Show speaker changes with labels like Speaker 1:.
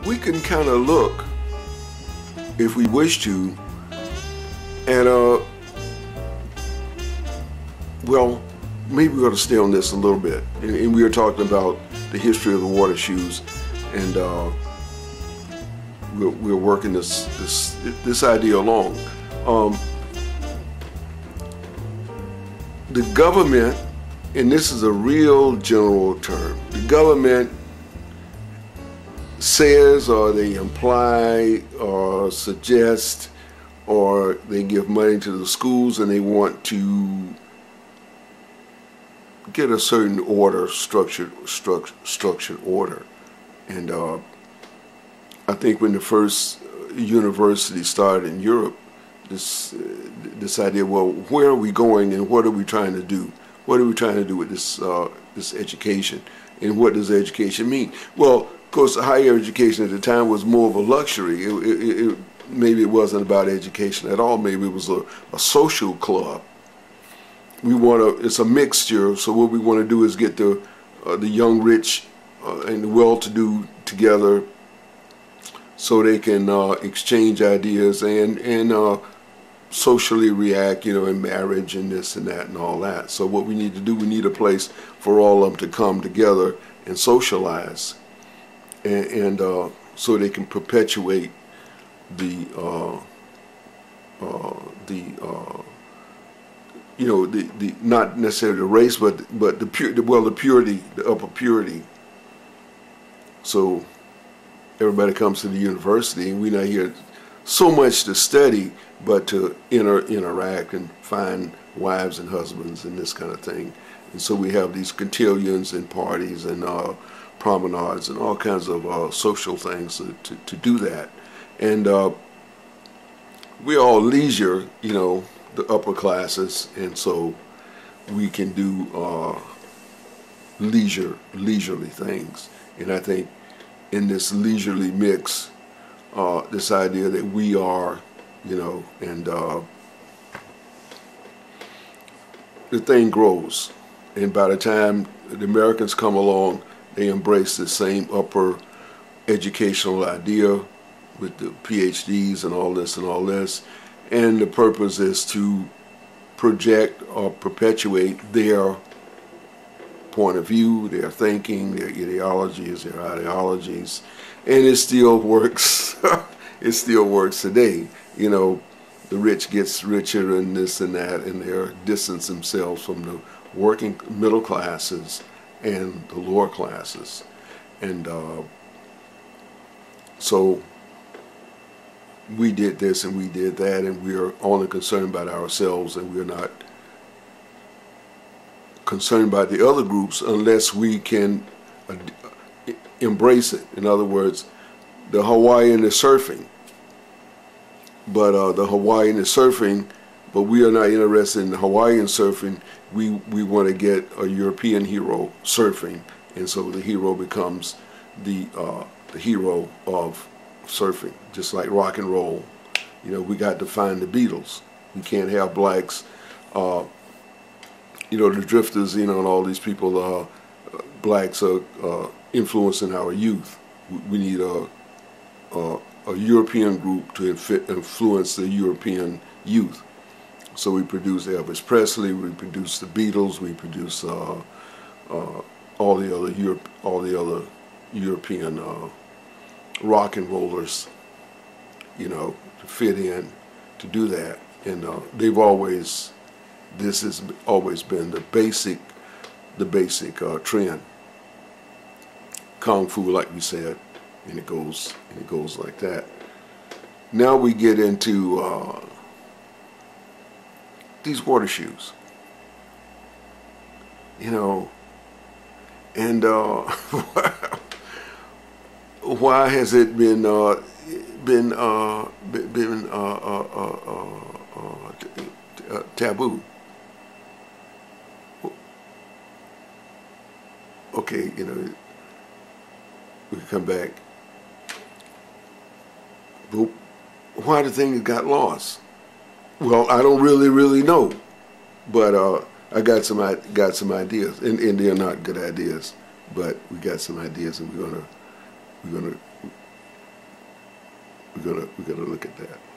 Speaker 1: we can kind of look, if we wish to, at well, maybe we ought to stay on this a little bit. And we are talking about the history of the water shoes, and we're working this idea along. The government, and this is a real general term, the government says, or they imply or suggest, or they give money to the schools, and they want to get a certain order, structured order. And I think when the first university started in Europe, this idea, well, where are we going and what are we trying to do? What are we trying to do with this education? And what does education mean? Well, of course, higher education at the time was more of a luxury. Maybe it wasn't about education at all. Maybe it was a social club. It's a mixture. So what we want to do is get the young rich and the well-to-do together, so they can exchange ideas and socially react, in marriage and this and that and all that. So what we need to do, we need a place for all of them to come together and socialize, and so they can perpetuate the not necessarily the race, but the purity, the upper purity. So everybody comes to the university, and we're not here so much to study, but to interact and find wives and husbands and this kind of thing. And so we have these cotillions and parties and promenades and all kinds of social things to do that. And we're all leisure, the upper classes, and so we can do leisurely things. And I think in this leisurely mix, this idea that we are, and the thing grows. And by the time the Americans come along, they embrace the same upper educational idea with the PhDs and all this. And the purpose is to project or perpetuate their point of view, their thinking, their ideologies, their ideologies. And it still works. It still works today. The rich gets richer and this and that, and they're distance themselves from the working middle classes and the lower classes. And so we did this and we did that, and we are only concerned about ourselves, and we're not concerned about the other groups unless we can embrace it. In other words, the Hawaiian is surfing, but but we are not interested in the Hawaiian surfing. We want to get a European hero surfing, and so the hero becomes the hero of surfing, just like rock and roll. We got to find the Beatles. We can't have blacks, the Drifters, and all these people, blacks are influencing our youth. We need a European group to influence the European youth. So we produce Elvis Presley, we produce the Beatles, we produce all the other European rock and rollers, to fit in, to do that. And this has always been the basic trend. Kung Fu, like we said, and it goes like that. Now we get into these water shoes, and why has it been taboo? Okay, we can come back. But why the thing got lost? Well, I don't really know, but I got some ideas, and they're not good ideas, but we got some ideas, and we're gonna we gotta look at that.